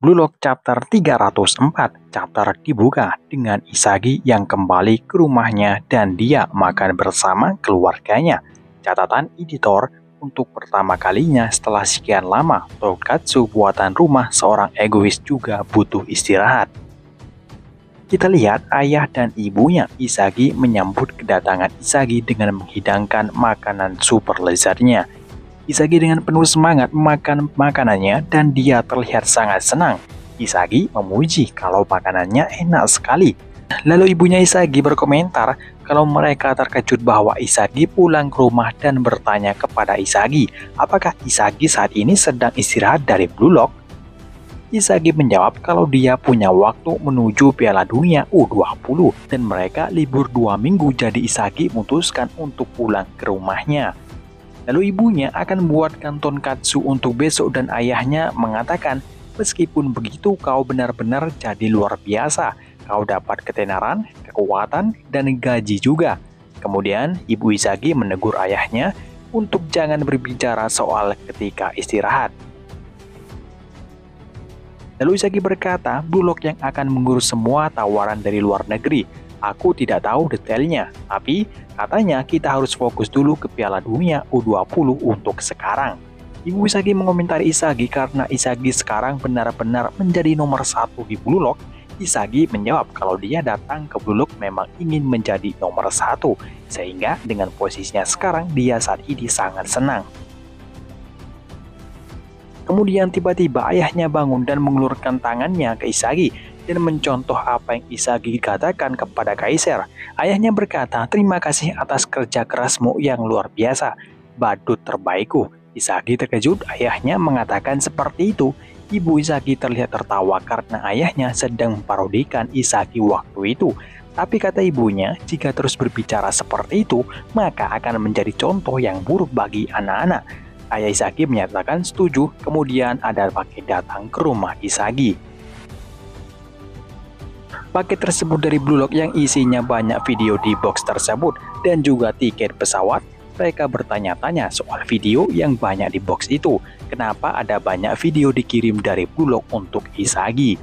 Blue Lock chapter 304, chapter dibuka dengan Isagi yang kembali ke rumahnya dan dia makan bersama keluarganya. Catatan editor, untuk pertama kalinya setelah sekian lama, Tonkatsu buatan rumah seorang egois juga butuh istirahat. Kita lihat ayah dan ibunya Isagi menyambut kedatangan Isagi dengan menghidangkan makanan super lezatnya. Isagi dengan penuh semangat makan makanannya dan dia terlihat sangat senang. Isagi memuji kalau makanannya enak sekali. Lalu ibunya Isagi berkomentar kalau mereka terkejut bahwa Isagi pulang ke rumah dan bertanya kepada Isagi, apakah Isagi saat ini sedang istirahat dari Blue Lock? Isagi menjawab kalau dia punya waktu menuju Piala Dunia U20 dan mereka libur 2 minggu, jadi Isagi memutuskan untuk pulang ke rumahnya. Lalu ibunya akan membuatkan tonkatsu untuk besok dan ayahnya mengatakan, meskipun begitu kau benar-benar jadi luar biasa. Kau dapat ketenaran, kekuatan, dan gaji juga. Kemudian ibu Isagi menegur ayahnya untuk jangan berbicara soal ketika istirahat. Lalu Isagi berkata, Blue Lock yang akan mengurus semua tawaran dari luar negeri. Aku tidak tahu detailnya, tapi katanya kita harus fokus dulu ke Piala Dunia U20 untuk sekarang. Ibu Isagi mengomentari Isagi karena Isagi sekarang benar-benar menjadi nomor 1 di Blue Lock. Isagi menjawab kalau dia datang ke Blue Lock memang ingin menjadi nomor 1, sehingga dengan posisinya sekarang dia saat ini sangat senang. Kemudian tiba-tiba ayahnya bangun dan mengulurkan tangannya ke Isagi dan mencontoh apa yang Isagi katakan kepada Kaisar. Ayahnya berkata, terima kasih atas kerja kerasmu yang luar biasa, badut terbaikku. Isagi terkejut ayahnya mengatakan seperti itu. Ibu Isagi terlihat tertawa karena ayahnya sedang memparodikan Isagi waktu itu. Tapi kata ibunya, jika terus berbicara seperti itu, maka akan menjadi contoh yang buruk bagi anak-anak. Ayah Isagi menyatakan setuju, kemudian ada paket datang ke rumah Isagi. Paket tersebut dari Blue Lock yang isinya banyak video di box tersebut dan juga tiket pesawat. Mereka bertanya-tanya soal video yang banyak di box itu. Kenapa ada banyak video dikirim dari Blue Lock untuk Isagi?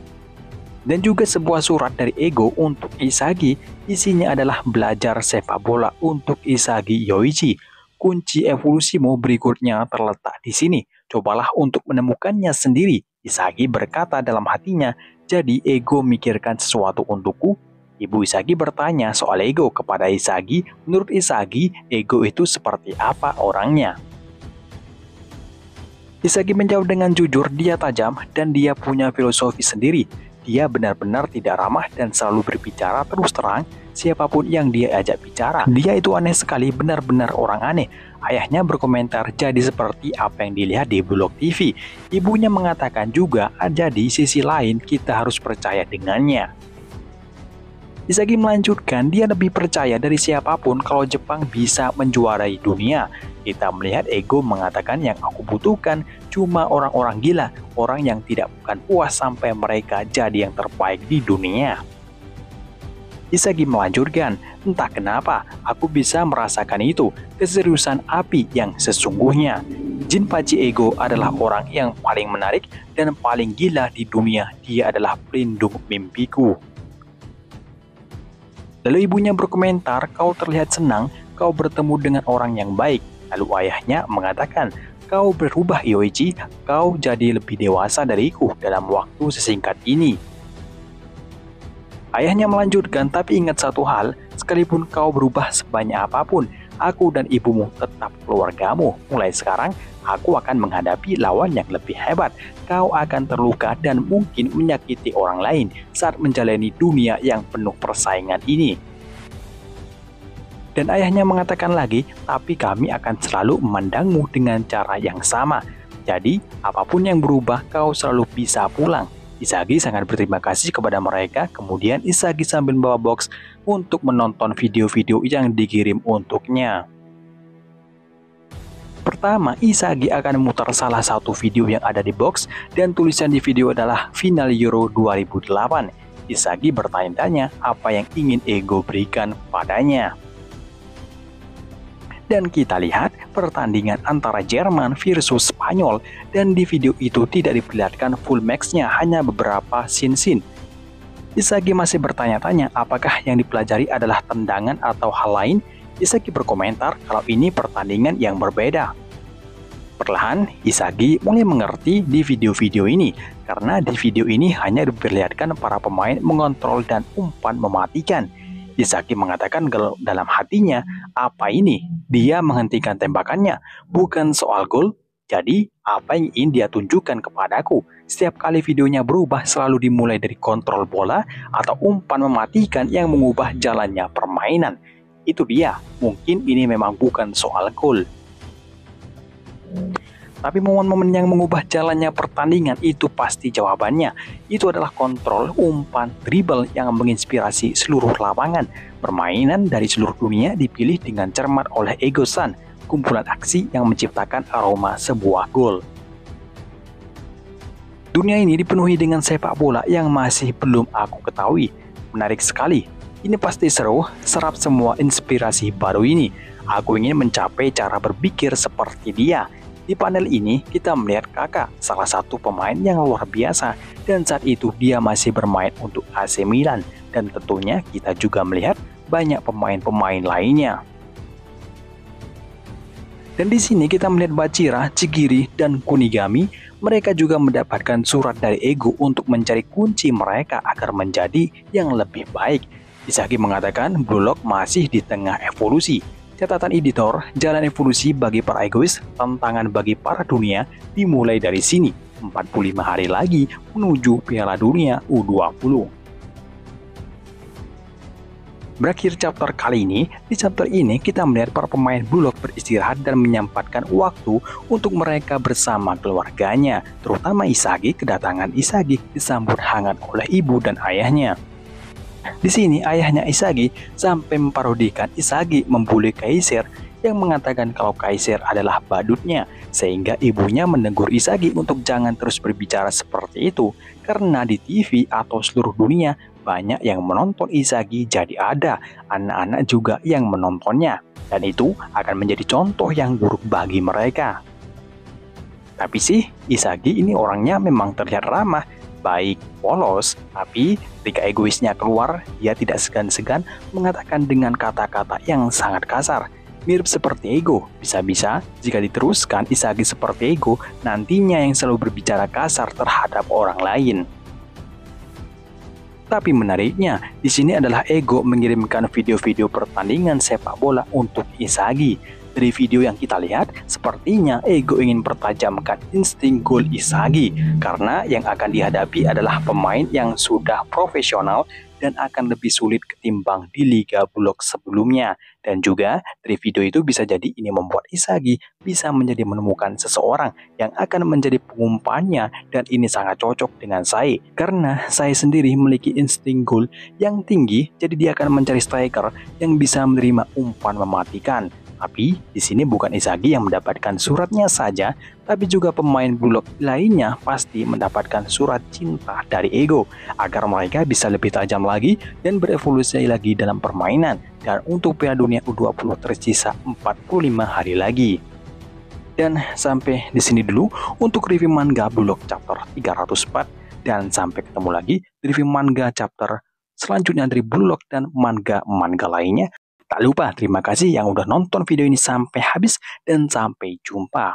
Dan juga sebuah surat dari Ego untuk Isagi. Isinya adalah belajar sepak bola untuk Isagi Yoichi. Kunci evolusimu berikutnya terletak di sini. Cobalah untuk menemukannya sendiri. Isagi berkata dalam hatinya, jadi Ego mikirkan sesuatu untukku? Ibu Isagi bertanya soal Ego kepada Isagi. Menurut Isagi, Ego itu seperti apa orangnya? Isagi menjawab dengan jujur, dia tajam dan dia punya filosofi sendiri. Dia benar-benar tidak ramah dan selalu berbicara terus terang siapapun yang dia ajak bicara. Dia itu aneh sekali, benar-benar orang aneh. Ayahnya berkomentar, jadi seperti apa yang dilihat di Blue Lock TV. Ibunya mengatakan juga, jadi sisi lain kita harus percaya dengannya. Isagi melanjutkan, dia lebih percaya dari siapapun kalau Jepang bisa menjuarai dunia. Kita melihat Ego mengatakan yang aku butuhkan cuma orang-orang gila, orang yang tidak bukan puas sampai mereka jadi yang terbaik di dunia. Isagi melanjutkan, entah kenapa aku bisa merasakan itu, keseriusan api yang sesungguhnya. Jinpachi Ego adalah orang yang paling menarik dan paling gila di dunia, dia adalah pelindung mimpiku. Lalu ibunya berkomentar, kau terlihat senang, kau bertemu dengan orang yang baik. Lalu ayahnya mengatakan, kau berubah Yoichi, kau jadi lebih dewasa dariku dalam waktu sesingkat ini. Ayahnya melanjutkan, tapi ingat satu hal, sekalipun kau berubah sebanyak apapun, aku dan ibumu tetap keluargamu. Mulai sekarang, aku akan menghadapi lawan yang lebih hebat. Kau akan terluka dan mungkin menyakiti orang lain saat menjalani dunia yang penuh persaingan ini. Dan ayahnya mengatakan lagi, tapi kami akan selalu memandangmu dengan cara yang sama. Jadi, apapun yang berubah, kau selalu bisa pulang. Isagi sangat berterima kasih kepada mereka. Kemudian Isagi sambil membawa box untuk menonton video-video yang dikirim untuknya. Pertama, Isagi akan memutar salah satu video yang ada di box dan tulisan di video adalah Final Euro 2008. Isagi bertanya-tanya apa yang ingin Ego berikan padanya. Dan kita lihat pertandingan antara Jerman versus Spanyol, dan di video itu tidak diperlihatkan full match-nya, hanya beberapa scene-scene. Isagi masih bertanya-tanya apakah yang dipelajari adalah tendangan atau hal lain. Isagi berkomentar kalau ini pertandingan yang berbeda. Perlahan, Isagi mulai mengerti di video-video ini, karena di video ini hanya diperlihatkan para pemain mengontrol dan umpan mematikan. Isagi mengatakan dalam hatinya, apa ini? Dia menghentikan tembakannya, bukan soal gol. Jadi, apa yang ingin dia tunjukkan kepadaku? Setiap kali videonya berubah selalu dimulai dari kontrol bola atau umpan mematikan yang mengubah jalannya permainan. Itu dia, mungkin ini memang bukan soal gol. Tapi momen-momen yang mengubah jalannya pertandingan itu pasti jawabannya. Itu adalah kontrol, umpan, dribble yang menginspirasi seluruh lapangan. Permainan dari seluruh dunia dipilih dengan cermat oleh Ego San, kumpulan aksi yang menciptakan aroma sebuah gol. Dunia ini dipenuhi dengan sepak bola yang masih belum aku ketahui. Menarik sekali. Ini pasti seru, serap semua inspirasi baru ini. Aku ingin mencapai cara berpikir seperti dia. Di panel ini, kita melihat Kakak, salah satu pemain yang luar biasa, dan saat itu dia masih bermain untuk AC Milan, dan tentunya kita juga melihat banyak pemain-pemain lainnya. Dan di sini kita melihat Bachira, Chigiri, dan Kunigami. Mereka juga mendapatkan surat dari Ego untuk mencari kunci mereka agar menjadi yang lebih baik. Isagi mengatakan Blue Lock masih di tengah evolusi. Catatan editor, jalan evolusi bagi para egois, tantangan bagi para dunia dimulai dari sini, 45 hari lagi menuju Piala Dunia U20. Berakhir chapter kali ini, di chapter ini kita melihat para pemain Blue Lock beristirahat dan menyempatkan waktu untuk mereka bersama keluarganya, terutama Isagi. Kedatangan Isagi disambut hangat oleh ibu dan ayahnya. Di sini ayahnya Isagi sampai memparodikan Isagi membuli Kaiser yang mengatakan kalau Kaiser adalah badutnya, sehingga ibunya menegur Isagi untuk jangan terus berbicara seperti itu, karena di TV atau seluruh dunia banyak yang menonton Isagi, jadi ada anak-anak juga yang menontonnya, dan itu akan menjadi contoh yang buruk bagi mereka. Tapi sih, Isagi ini orangnya memang terlihat ramah, baik, polos, tapi ketika egoisnya keluar, dia tidak segan-segan mengatakan dengan kata-kata yang sangat kasar. Mirip seperti Ego, bisa-bisa jika diteruskan Isagi seperti Ego, nantinya yang selalu berbicara kasar terhadap orang lain. Tapi menariknya, di sini adalah Ego mengirimkan video-video pertandingan sepak bola untuk Isagi. Dari video yang kita lihat, sepertinya Ego ingin pertajamkan insting gol Isagi, karena yang akan dihadapi adalah pemain yang sudah profesional dan akan lebih sulit ketimbang di Liga Blok sebelumnya. Dan juga dari video itu bisa jadi ini membuat Isagi bisa menjadi menemukan seseorang yang akan menjadi pengumpannya, dan ini sangat cocok dengan saya karena saya sendiri memiliki insting gol yang tinggi, jadi dia akan mencari striker yang bisa menerima umpan mematikan. Tapi di sini bukan Isagi yang mendapatkan suratnya saja, tapi juga pemain Blue Lock lainnya pasti mendapatkan surat cinta dari Ego agar mereka bisa lebih tajam lagi dan berevolusi lagi dalam permainan. Dan untuk Piala Dunia U20 tersisa 45 hari lagi. Dan sampai di sini dulu untuk review manga Blue Lock chapter 304, dan sampai ketemu lagi di review manga chapter selanjutnya dari Blue Lock dan manga-manga lainnya. Tak lupa terima kasih yang udah nonton video ini sampai habis, dan sampai jumpa.